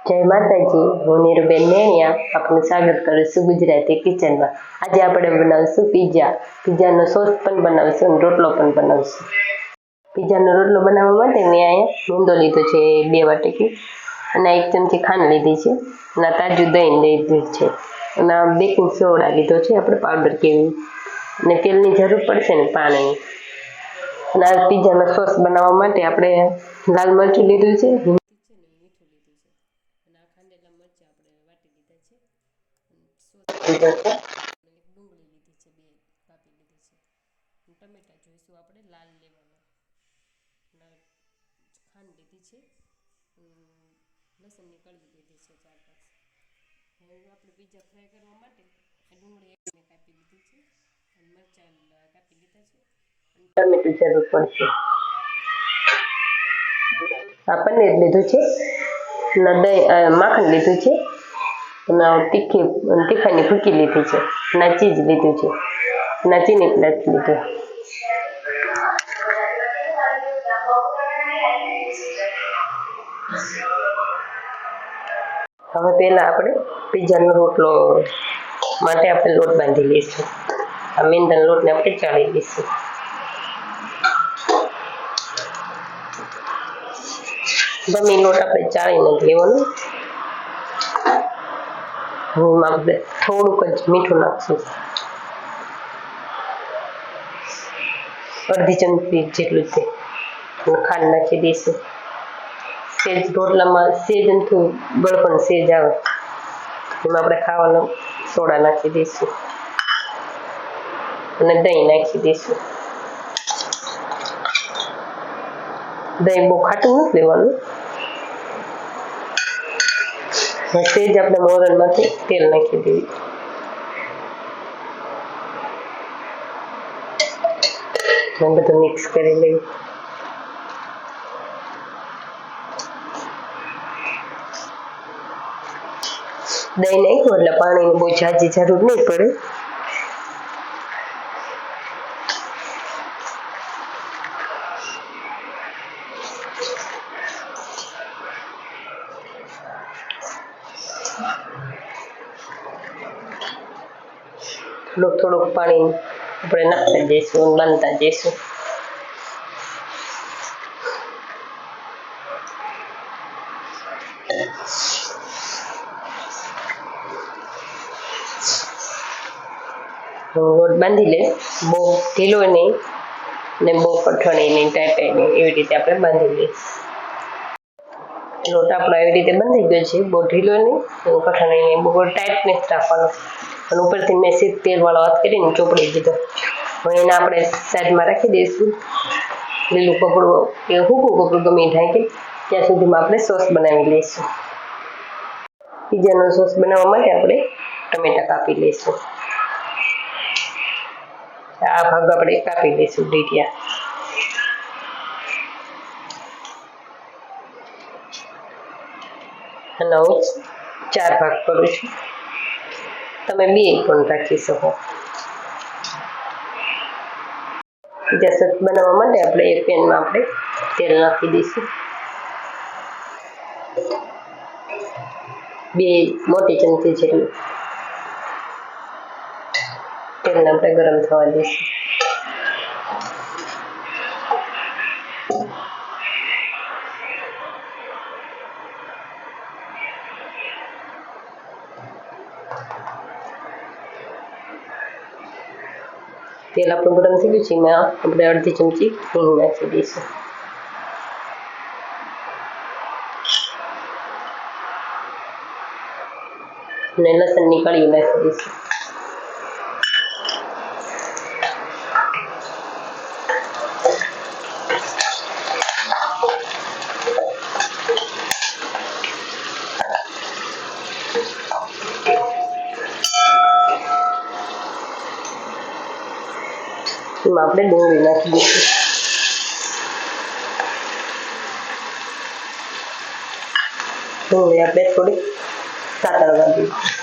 જય માતાજી, હું નીરુબેન મેણિયા આપનું સ્વાગત કરું છું ગુજરાતી કિચનમાં। આજે આપણે બનાવશું પિઝાનો સોસ પણ બનાવશું અને રોટલો પણ બનાવશું। પિઝાનો રોટલો બનાવવા માટે મેં અહીંયા મૂંદો લીધો છે 2 વાટકી અને 1 ચમચી ખાંડ લીધી છે અને તાજું દહીં લીધું છે અને બેકિંગ સોડા લીધો છે આપણે પાવડર કેવી અને તેલની જરૂર પડશે ને પાણીની। અને આ પિઝાનો સોસ બનાવવા માટે આપણે લાલ મરચું લીધું છે, લીધો છે, ડુંગળી લીધી છે 2 કાપી લીધી છે, ટમેટા જોઈશું આપણે લાલ લેવાના, ખાંડ લીધી છે, લસણની કળી લીધી છે 4-5। હવે આપણે પિઝા ફ્રાય કરવા માટે ડુંગળી કાપી લીધી છે અને મરચાં કાપી લીધા છે અને ટમેટું જરૂર પડશે। આ પનીર લીધું છે અને દહીં માખણ લીધું છે અને તીખાની ભૂકી લીધી છે અને ચીઝ લીધું છે અને ચીની પ્લેટ લીધું। હવે પહેલા આપણે પિઝાનો રોટલો માટે આપણે લોટ બાંધી લઈશું। આ મેંદાના લોટને આપણે ચાળી લઈશું। ગમે લોટ આપણે ચાળી નથી લેવાનો। આપણે થોડુંક જ મીઠું નાખશું, અડધી ચમચી જેટલું છે, ખાંડ નાખી દઈશું। સેજ રોટલામાં સેજ અમથું ગળપણ સેજ આવે એમાં આપણે ખાવાનો સોડા નાખી દઈશું અને દહીં નાખી દઈશું। દહીં બહુ ખાટું નથી લેવાનું। સેજ આપણે મોરણમાંથી તેલ નાખી દઈએ, બધું મિક્સ કરી લઈએ। દહીં નાખ્યું એટલે પાણીની બહુ ઝાઝી જરૂર નહીં પડે। થોડુંક પાણી આપણે નાખતા જઈશું અને બાંધતા જઈશું। લોટ બાંધી લે, બહુ ઢીલો નહીં ને બહુ કઠણ નહીં, ટાઈટ નહીં, એવી રીતે આપણે બાંધી લઈએ। લોટ આપણો એવી રીતે બંધાઈ ગયો છે, બહુ ઢીલો નહીં, કઠણ નહીં, બહુ ટાઈટ નહીં રાખવાનો અને ઉપરથી મેં સીધ તેલવાળો હાથ કરીને ચોપડી દીધો। હવે એને આપણે સાઈડમાં રાખી દઈશું। લીલું કપડું કે સૂકું કપડું ગમે ઢાંકી ત્યાં સુધીમાં આપણે સોસ બનાવી લઈશું। પિઝાનો સોસ બનાવવા માટે આપણે ટમેટા કાપી લઈશું। આ ભાગ આપણે કાપી લઈશું ડીટિયા। અને હું 4 ભાગ કરું છું, તમે 2 પણ રાખી શકો। પિઝા સોસ બનાવવા માટે આપણે એક પેનમાં આપણે તેલ નાખી દઈશું। 2 મોટી ચમચી જેટલું તેલને આપણે ગરમ થવા દઈશું। તેલ આપણું ગરમ થઈ ગયું છે, એમાં આપણે અડધી ચમચી હિંગ નાખી દઈશું અને લસણની કળી નાખી દઈશું। એમાં આપણે ડુંગળી નાખી દઈશું। ડુંગળી આપણે થોડી સાતળવા દઈશું।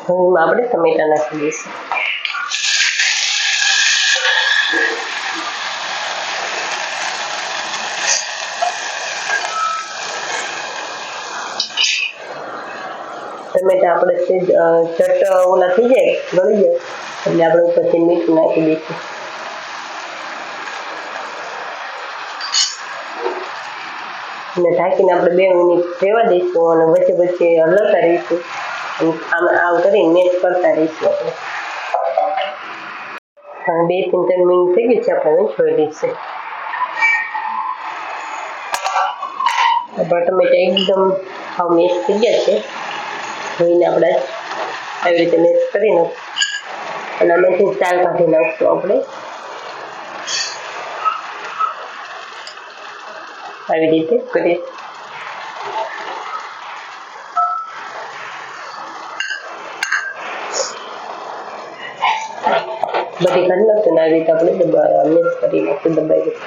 હવે એમાં આપણે ટમેટા નાખી દઈશું. ટમેટા આપણે ચટ ઓલા થઈ જાય, ગળી જાય એટલે આપણે ઉપરથી મીઠું નાખી દઈશું. અને ઢાંકીને આપણે 2 મિનિટ રહેવા દઈશું અને વચ્ચે વચ્ચે હલાવતા રહીશું. આમ કરીને મેશ કરતા રહીશું આપણે. હવે 2 થી 3 મિનિટ થઈ ગઈ છે, આપણે જોઈ લઈશું. ટમેટા એકદમ હાવ મેશ થઈ ગયા છે. જોઈને આપણે આવી રીતે મેશ કરી નાખીશું અને આમાંથી ચાલ કાઢી નાખશું આપણે. આવી રીતે કરીએ. બધી કાઢી નાખશું ને આવી રીતે આપણે મેશ કરી નાખશું દબાવી.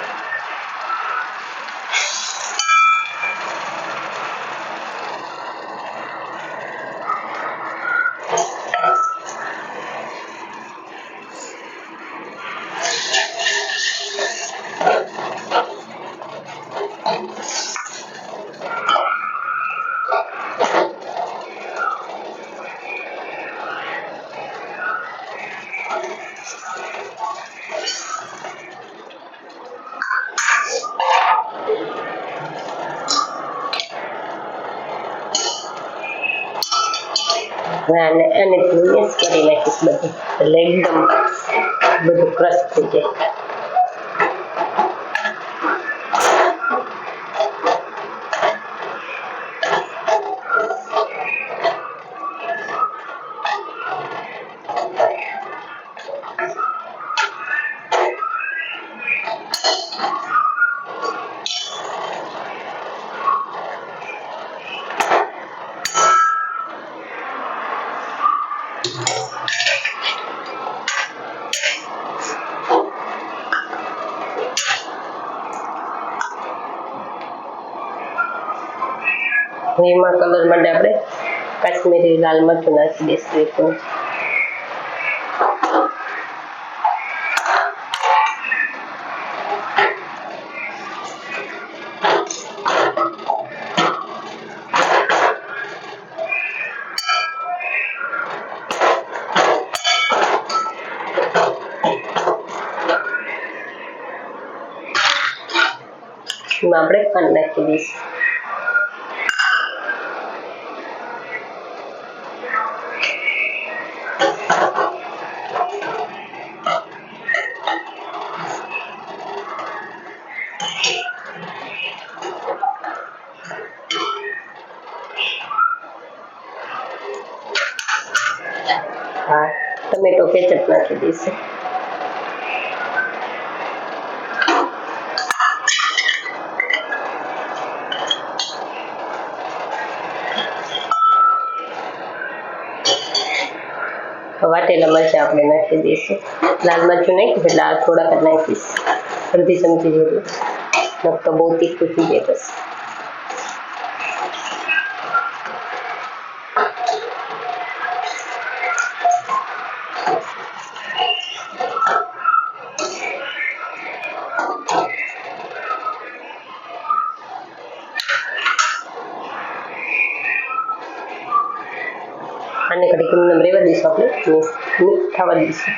અને મિક્સ કરી નાખીશ બધું એટલે એકદમ બધું ક્રશ થઈ જાય. એમાં કલર માટે આપણે કાશ્મીરી લાલ મરચું નાખી દઈશું. એમાં આપણે ખાંડ નાખી દઈશું. હા, ટમેટો કેચઅપ નાખી દઈશું. વાટેલા મરચાં આપણે નાખી દઈશું. લાલ મરચું નાખ્યું એટલે આ થોડાક જ નાખીશ, અડધી ચમચી જેટલું. તો બહુ તીખું થઈ જાય પછી. આને ઘડીક રેવા દઈશું, આપણે મિક્સ થવા દઈશું.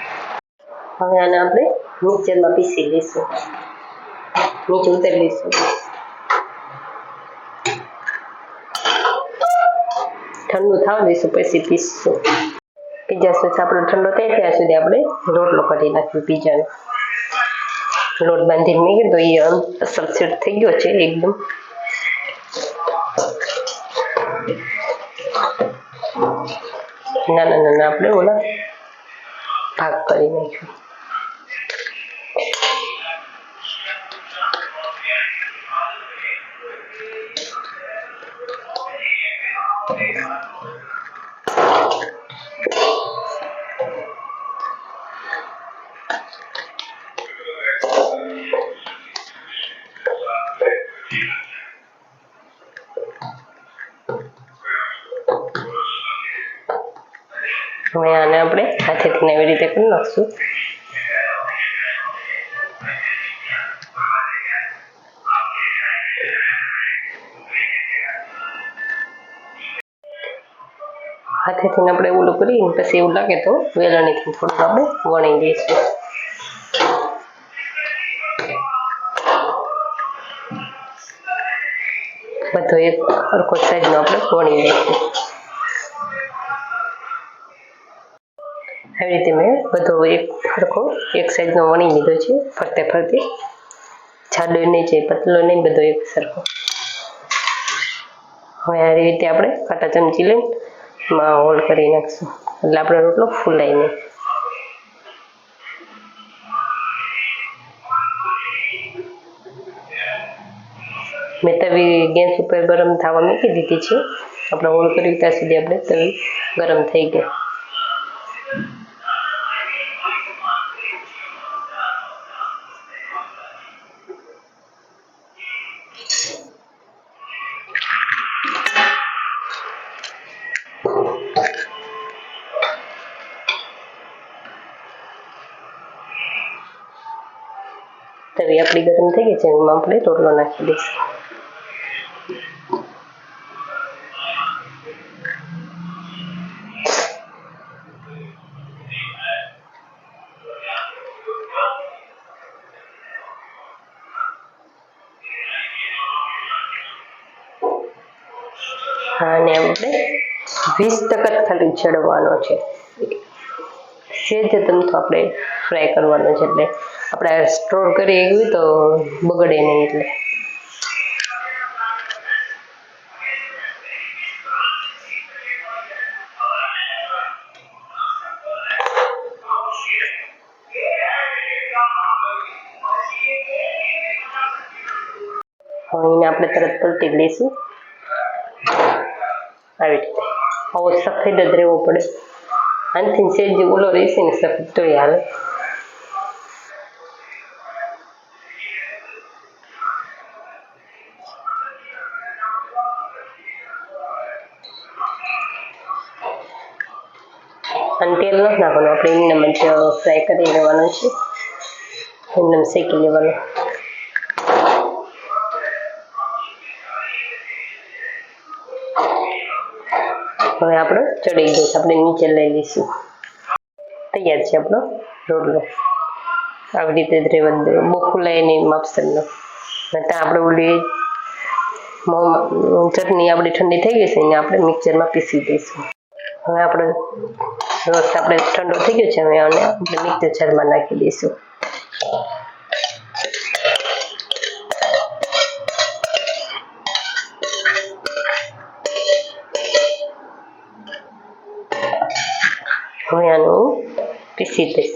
હવે આને આપણે મિક્સરમાં પીસી લઈશું, નીચે ઉતારી લઈશું. ઠંડુ થવા દઈશું પછી પીસશું. પીઝા સોસ આપણો ઠંડો થાય ત્યાં સુધી આપણે રોટલો કરી નાખ્યો. પીઝાનો લોટ બાંધીને મેં કીધું એ અસર સેટ થઈ ગયો છે એકદમ. નાના નાના આપણે ઓલા ભાગ કરી નાખ્યું. હવે આને આપણે હાથેથી એવી રીતે કરી નાખશું. હાથેથી આપણે ઓલું કરી પછી એવું લાગે તો વેલણીથી થોડુંક આપણે વણી દઈશું. બધો એક સરખો સાઈઝનો આપણે વણી દઈશું. આવી રીતે મેં બધો એક સરખો એક સાઈઝનો વણી લીધો છે. ફરતે ફરતે જાડો નહીં છે, પતલો નહીં, બધો એક સરખો. હવે આ રીતે આપણે કાંટા ચમચી લઈને માં હોલ કરી નાખશું એટલે આપણો રોટલો ફૂલાય નહીં. મેં તવી ગેસ ઉપર ગરમ થવા મૂકી દીધી છે. આપણે હોલ કરી ત્યાં સુધી આપણે તવી ગરમ થઈ ગઈ. તવી આપણી ગરમ થઈ ગઈ છે, એમાં આપણે રોટલો નાખી દઈશું. અને આપણે 20% ખાલી ચડવાનો છે. સેજ તમથો આપણે ફ્રાય કરવાનો છે, એટલે આપણે સ્ટોર કરી એવી તો બગડે નહીં. એટલે હવે એને આપણે તરત પલટી લઈશું. આવી રીતે આવો સફેદ જ રહેવો પડે. આનાથી સેજ ઓલો રહેશે ને સફેદ તોય હાલે. અને તેલ નથી નાખવાનું, આપણે એમને જ ફ્રાય કરી લેવાનું છે, એમને શેકી લેવાનું. હવે આપણો ચડી ગયો, આપણે નીચે લઈ લઈશું. તૈયાર છે આપણો રોટલો. આવી રીતે જ રહેવા દો, બહુ ફૂલાય નહીં માપસરનો. ત્યાં આપણે ઓલી ચટણી આપણી ઠંડી થઈ ગઈ છે, એને આપણે મિક્સરમાં પીસી દઈશું. હવે આપણે રોસ્ટ આપણે ઠંડો થઈ ગયો છે, હવે આને આપણે મિક્સર જારમાં નાખી દઈશું. હવે આનું પીસી દઈશ.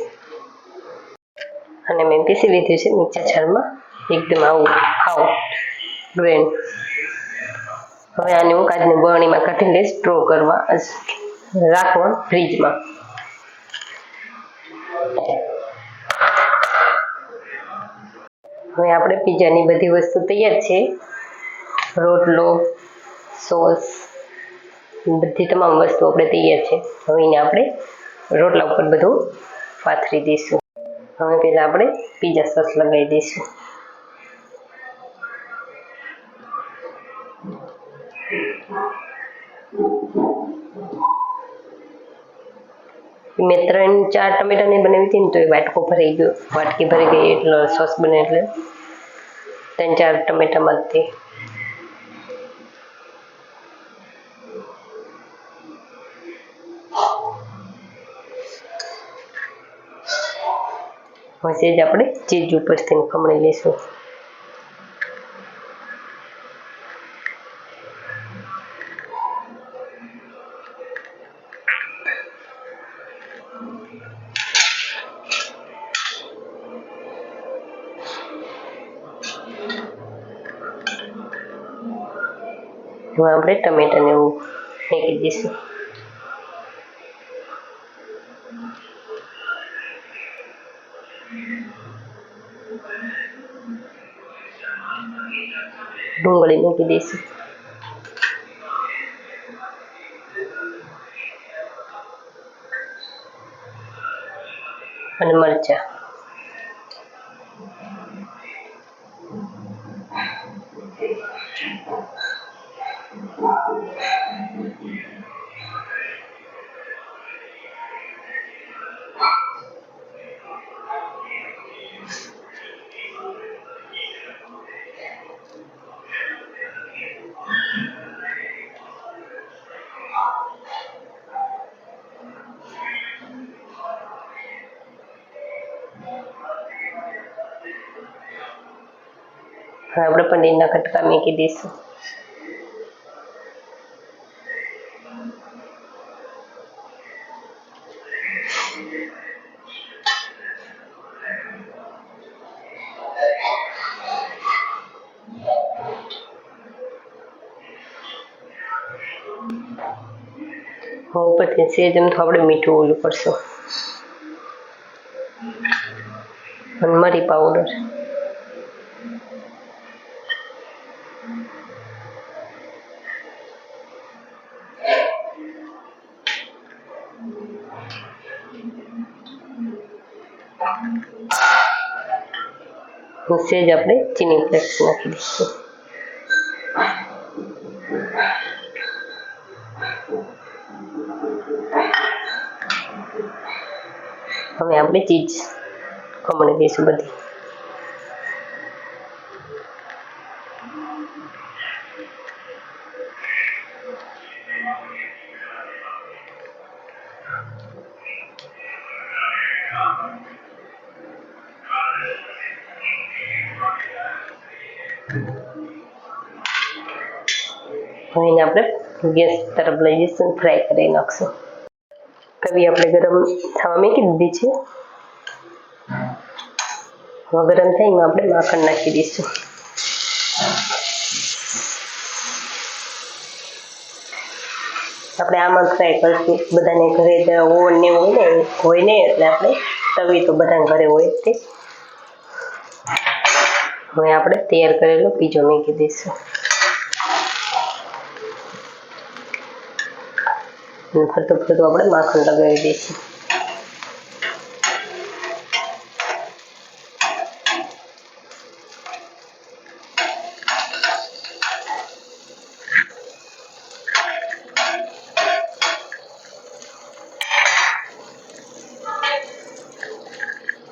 અને મેં પીસી લીધું છે મિક્સર જારમાં, એકદમ આવું ગ્રેન્ડ. હવે આને હું કાચની બરણીમાં કાઢી લઈશ, સ્ટોર કરવા રાખવા ફ્રીજમાં. હવે આપણે પીઝાની બધી વસ્તુ તૈયાર છે. રોટલો, સોસ, બધી તમામ વસ્તુ આપણે તૈયાર છે. હવે એને આપણે રોટલા ઉપર બધું પાથરી દઈશું. હવે પહેલાં આપણે પીઝા સોસ લગાવી દઈશું. મેં 3-4 ટમેટાની બનાવી હતી ને તો એ વાટકી ભરી ગઈ એટલો સોસ બને, એટલે 3-4 ટમેટામાં જ તે. પછી જ આપણે ચીઝ ઉપરથી ખમણી લઈશું. હવે આપણે ટમેટાને એવું ફેંકી દઈશું. ડુંગળી મૂકી દઈશું. અને મરચાં. હવે આપણે પનીરના કટકા મૂકી દઈશું. ઉપરથી સેજ એમ તો આપણે મીઠું ઓલું કરશું અને મરી પાવડર. સેજ આપણે ચીની ફ્લેક્સ નાખી દઈશું. હવે આપણે ચીઝ ખમણી દઈશું બધી. હવે એને આપણે ગેસ તરફ લઈ જઈશું, ફ્રાય કરી નાખશું. કઢી આપણે ગરમ થવા મૂકી દીધી છે. હવે ગરમ થાય એમાં આપણે માખણ નાખી દઈશું. આપણે આમાં ફ્રાય કરશું. બધાને ઘરે ઓવન ને હોય ને એટલે આપણે તવી તો બધાને ઘરે હોય તે. હવે આપણે તૈયાર કરેલો પીઝો મૂકી દઈશું અને ફરતું ફરતું આપણે માખણ લગાવી દઈશું.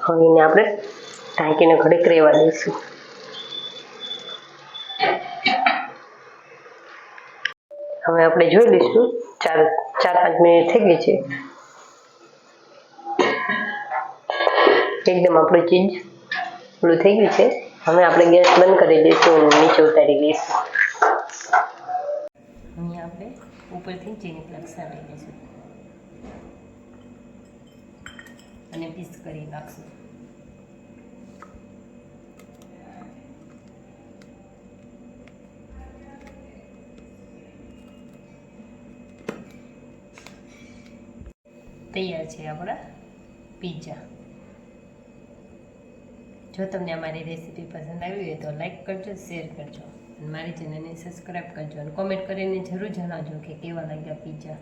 હવે એને આપણે ઢાંકીને ઘડીક રહેવા દઈશું. હવે આપણે જોઈ લઈશું 4-5 મિનિટ થઈ ગઈ છે. એકદમ આપણું ચીઝ ઓલું થઈ ગયું છે. હવે આપણે ગેસ બંધ કરી દઈશું અને નીચે ઉતારી દઈશું. અહીંયા આપણે ઉપરથી ચીની ફ્લેક્સ નાખી દઈશું અને પીસ કરી નાખશું. તૈયાર છે આપણા પિઝા. જો તમને અમારી રેસીપી પસંદ આવી હોય તો લાઈક કરજો, શેર કરજો અને મારી ચેનલને સબસ્ક્રાઈબ કરજો અને કોમેન્ટ કરીને જરૂર જણાવજો કે કેવા લાગ્યા પિઝા.